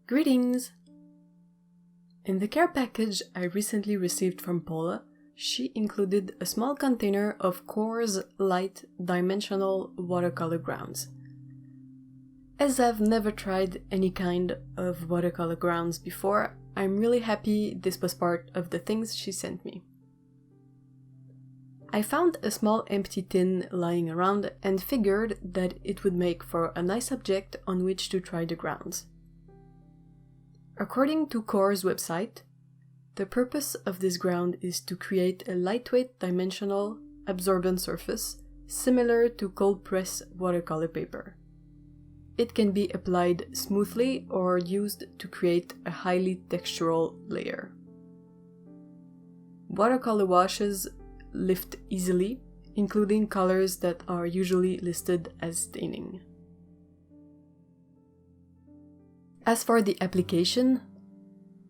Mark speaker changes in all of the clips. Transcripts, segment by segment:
Speaker 1: Greetings! In the care package I recently received from Paula, she included a small container of Qor's light dimensional watercolor grounds. As I've never tried any kind of watercolor grounds before, I'm really happy this was part of the things she sent me. I found a small empty tin lying around and figured that it would make for a nice object on which to try the grounds. According to Qor's website, the purpose of this ground is to create a lightweight dimensional absorbent surface similar to cold press watercolor paper. It can be applied smoothly or used to create a highly textural layer. Watercolor washes lift easily, including colors that are usually listed as staining. As for the application,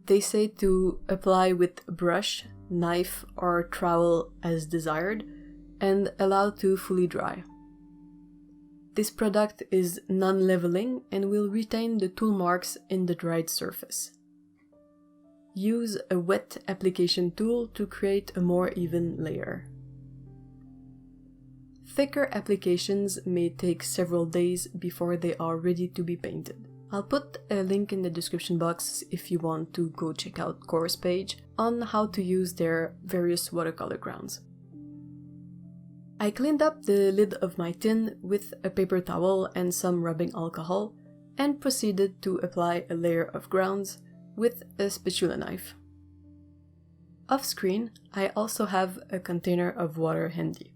Speaker 1: they say to apply with brush, knife, or trowel as desired, and allow to fully dry. This product is non-leveling and will retain the tool marks in the dried surface. Use a wet application tool to create a more even layer. Thicker applications may take several days before they are ready to be painted. I'll put a link in the description box if you want to go check out Qor's page on how to use their various watercolor grounds. I cleaned up the lid of my tin with a paper towel and some rubbing alcohol and proceeded to apply a layer of grounds with a spatula knife. Off screen, I also have a container of water handy.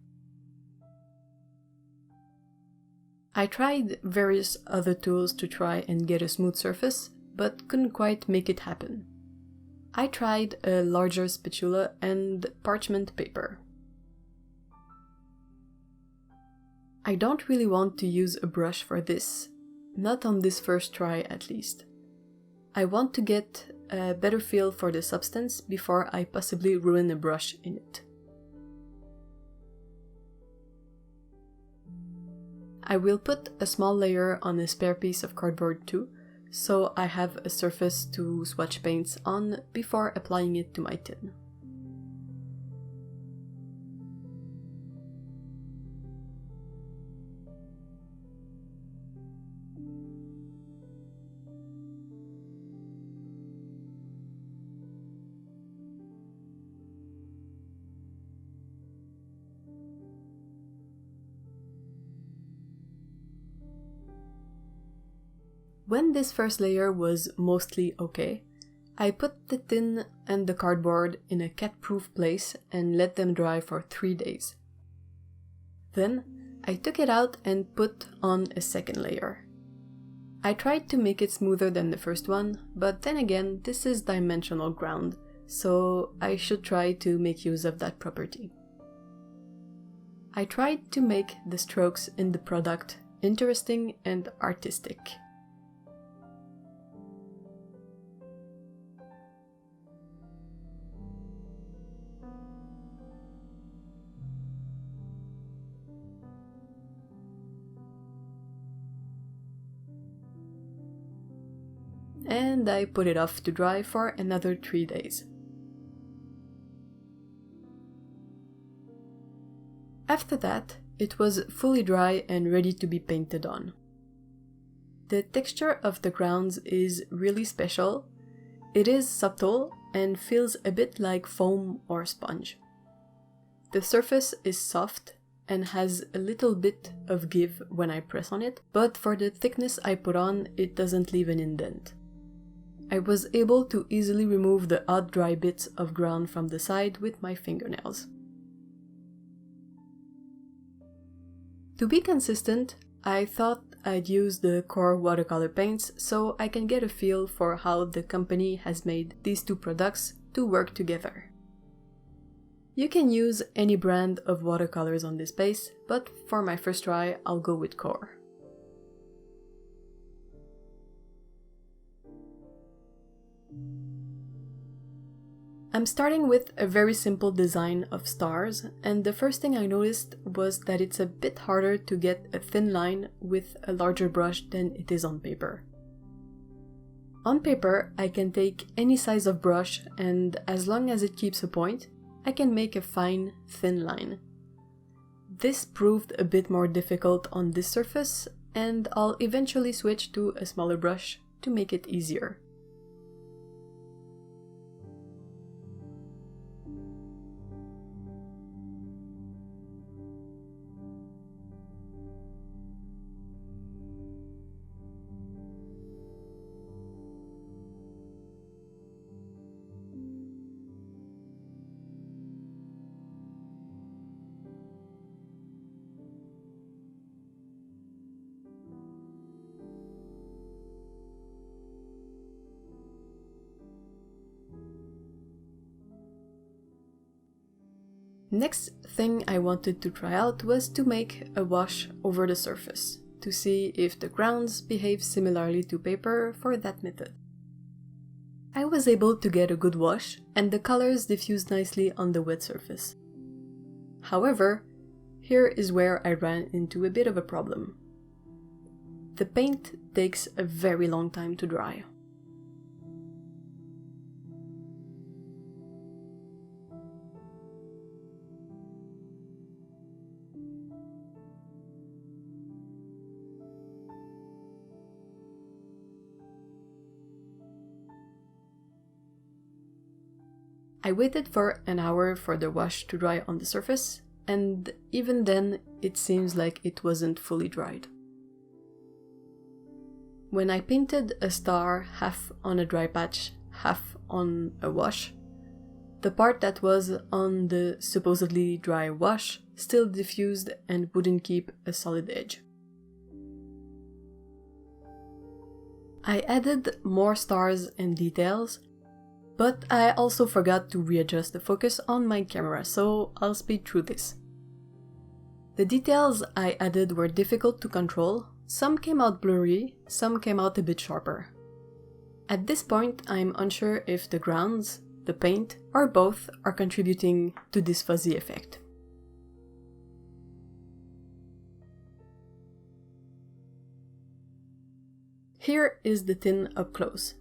Speaker 1: I tried various other tools to try and get a smooth surface, but couldn't quite make it happen. I tried a larger spatula and parchment paper. I don't really want to use a brush for this, not on this first try at least. I want to get a better feel for the substance before I possibly ruin a brush in it. I will put a small layer on a spare piece of cardboard too, so I have a surface to swatch paints on before applying it to my tin. When this first layer was mostly okay, I put the tin and the cardboard in a cat-proof place and let them dry for 3 days. Then, I took it out and put on a second layer. I tried to make it smoother than the first one, but then again, this is dimensional ground, so I should try to make use of that property. I tried to make the strokes in the product interesting and artistic. And I put it off to dry for another 3 days. After that, it was fully dry and ready to be painted on. The texture of the grounds is really special. It is subtle and feels a bit like foam or sponge. The surface is soft and has a little bit of give when I press on it, but for the thickness I put on, it doesn't leave an indent. I was able to easily remove the odd dry bits of ground from the side with my fingernails. To be consistent, I thought I'd use the QoR Watercolor Paints so I can get a feel for how the company has made these two products to work together. You can use any brand of watercolors on this base, but for my first try, I'll go with QoR. I'm starting with a very simple design of stars, and the first thing I noticed was that it's a bit harder to get a thin line with a larger brush than it is on paper. On paper, I can take any size of brush, and as long as it keeps a point, I can make a fine, thin line. This proved a bit more difficult on this surface, and I'll eventually switch to a smaller brush to make it easier. Next thing I wanted to try out was to make a wash over the surface, to see if the grounds behave similarly to paper for that method. I was able to get a good wash, and the colors diffused nicely on the wet surface. However, here is where I ran into a bit of a problem. The paint takes a very long time to dry. I waited for an hour for the wash to dry on the surface, and even then it seems like it wasn't fully dried. When I painted a star half on a dry patch, half on a wash, the part that was on the supposedly dry wash still diffused and wouldn't keep a solid edge. I added more stars and details, but I also forgot to readjust the focus on my camera, so I'll speed through this. The details I added were difficult to control. Some came out blurry, some came out a bit sharper. At this point, I'm unsure if the grounds, the paint, or both are contributing to this fuzzy effect. Here is the tin up close.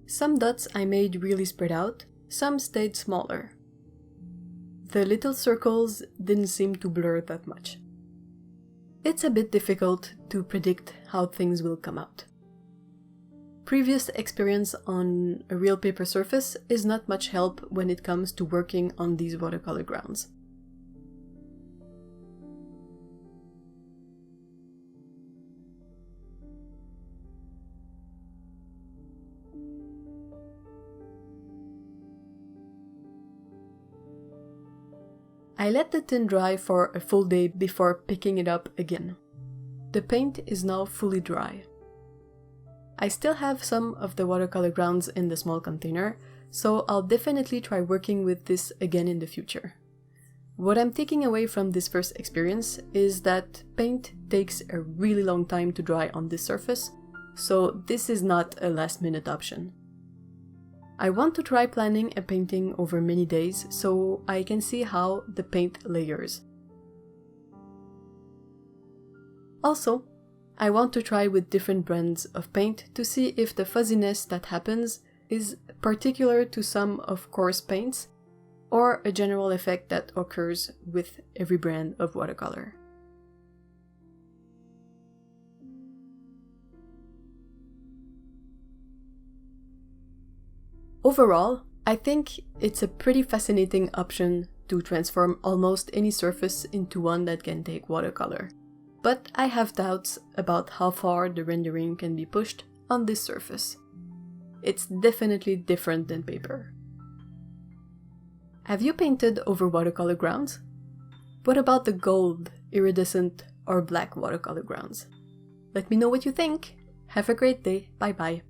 Speaker 1: Some dots I made really spread out, some stayed smaller. The little circles didn't seem to blur that much. It's a bit difficult to predict how things will come out. Previous experience on a real paper surface is not much help when it comes to working on these watercolor grounds. I let the tin dry for a full day before picking it up again. The paint is now fully dry. I still have some of the watercolor grounds in the small container, so I'll definitely try working with this again in the future. What I'm taking away from this first experience is that paint takes a really long time to dry on this surface, so this is not a last-minute option. I want to try planning a painting over many days so I can see how the paint layers. Also, I want to try with different brands of paint to see if the fuzziness that happens is particular to some of Qor's paints or a general effect that occurs with every brand of watercolor. Overall, I think it's a pretty fascinating option to transform almost any surface into one that can take watercolor. But I have doubts about how far the rendering can be pushed on this surface. It's definitely different than paper. Have you painted over watercolor grounds? What about the gold, iridescent, or black watercolor grounds? Let me know what you think. Have a great day. Bye bye.